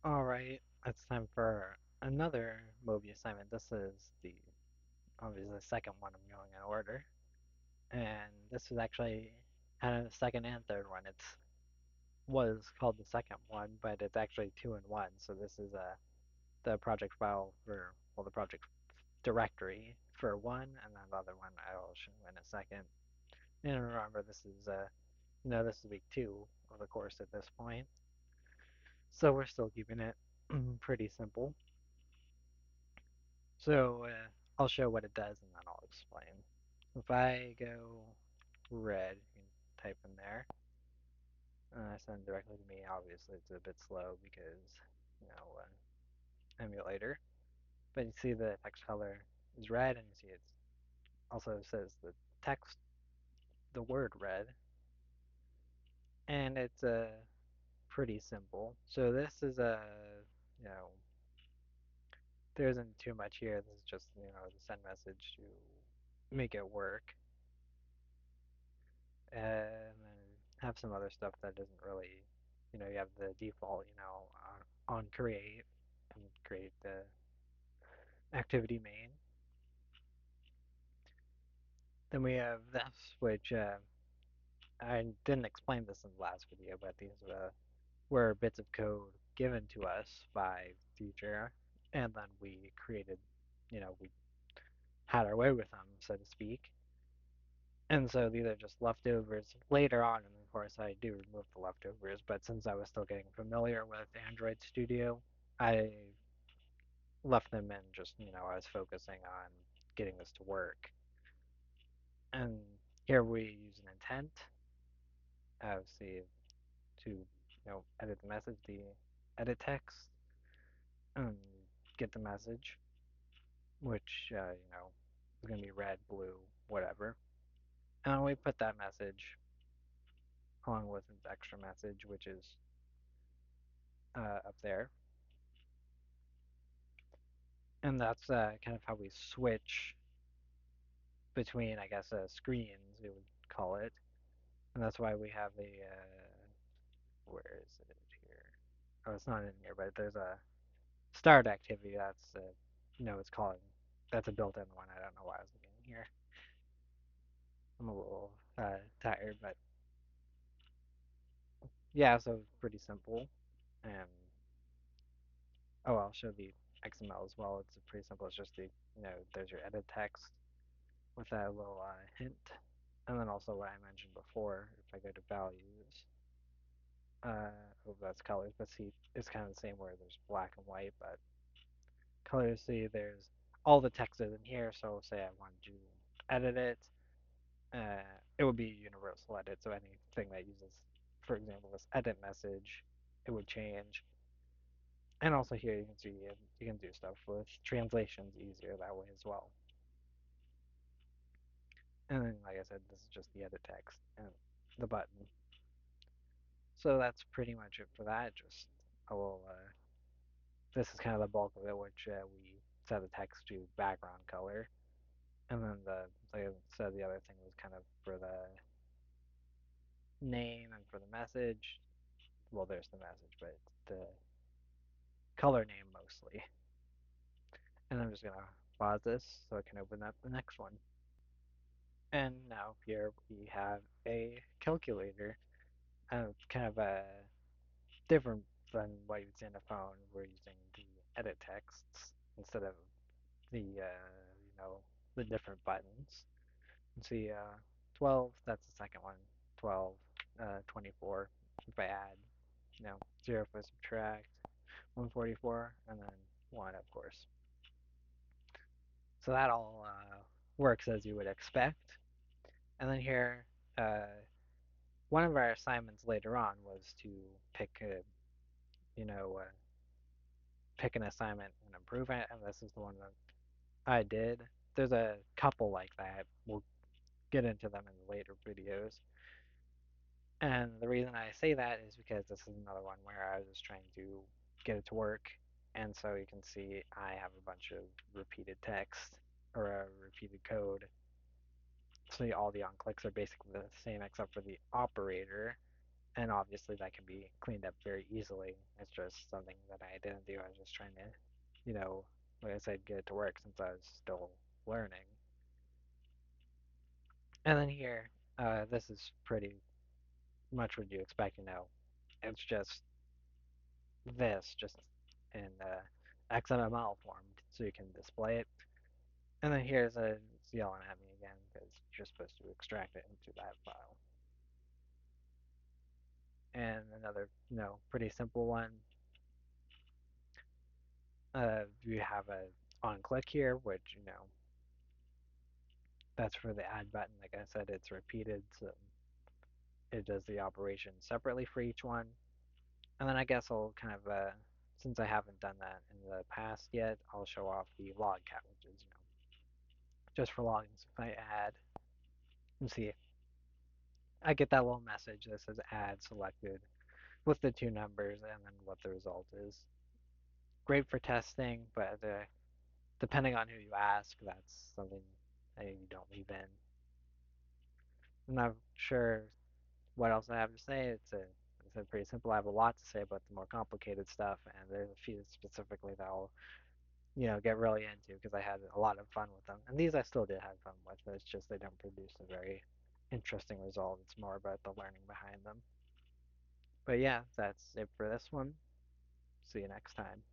All right, it's time for another movie assignment. This is the obviously the second one I'm going in order, and this is actually kind of the second and third one. It's was called the second one, but it's actually two in one. So this is the project file for the project directory for one, and then the other one I will show in a second. And remember, this is this is week two of the course at this point, so we're still keeping it pretty simple. So I'll show what it does and then I'll explain. If I go red, you can type in there. Send directly to me. Obviously, it's a bit slow because, emulator. But you see the text color is red, and you see it also says the text, the word red, and it's pretty simple. So this is you know, there isn't too much here. This is just, the send message to make it work. And then have some other stuff that doesn't really, you have the default, on create and create the activity main. Then we have this, which I didn't explain this in the last video, but these were bits of code given to us by the teacher, and then we created, we had our way with them, so to speak. And so these are just leftovers. Later on in the course, I do remove the leftovers, but since I was still getting familiar with Android Studio, I left them in just, I was focusing on getting this to work. And here we use an intent, obviously, to, edit the message, the edit text, and get the message, which, is going to be red, blue, whatever. And we put that message along with its extra message, which is up there. And that's kind of how we switch between, I guess, screens, we would call it. And that's why we have where is it here? Oh, it's not in here, but there's a start activity that's, it's calling, that's a built-in one. I don't know why I was looking here. I'm a little tired, but yeah, so it's pretty simple. And, oh, I'll show the XML as well. It's pretty simple. It's just there's your edit text with that little hint. And then also what I mentioned before, if I go to values, oh, that's colors, but see, it's kind of the same where there's black and white, but colors, see, there's all the text is in here, so say I wanted to edit it, it would be universal edit, so anything that uses, for example, this edit message, it would change. And also here you can see you can do stuff with translations easier that way as well. And then, like I said, this is just the edit text and the button. So that's pretty much it for that. Just a little, this is kind of the bulk of it, which we set the text to background color. And then like I said, the other thing was kind of for the name and for the message. Well, there's the message, but the color name mostly. And I'm just going to pause this so I can open up the next one. And now here we have a calculator. Kind of a different than what you'd see on a phone. We're using the edit texts instead of the different buttons. You see 12, that's the second one. 12, 24. If I add, 0 if I subtract, 144, and then 1, of course. So that all works as you would expect. And then here, one of our assignments later on was to pick you know, uh, pick an assignment and improve it, and this is the one that I did. There's a couple like that. We'll get into them in later videos. And the reason I say that is because this is another one where I was just trying to get it to work. And so you can see I have a bunch of repeated text or repeated code. So all the onclicks are basically the same except for the operator. And obviously that can be cleaned up very easily. It's just something that I didn't do. I was just trying to, you know, like I said, get it to work since I was still learning. And then here, this is pretty much what you expect, It's just this, just in XML form, so you can display it. And then here's it's yelling at me again because you're supposed to extract it into that file. And another, pretty simple one. You have a on click here, which that's for the add button. Like I said, it's repeated, so it does the operation separately for each one. And then I guess I'll kind of, since I haven't done that in the past yet, I'll show off the logcat, which is, just for logins. If I add, and see, I get that little message that says add selected with the two numbers and then what the result is. Great for testing, but depending on who you ask, that's something that you don't leave in. I'm not sure what else I have to say. It's pretty simple. I have a lot to say about the more complicated stuff, and there's a few specifically that I'll get really into because I had a lot of fun with them. And these I still did have fun with, but it's just they don't produce a very interesting result. It's more about the learning behind them. But yeah, that's it for this one. See you next time.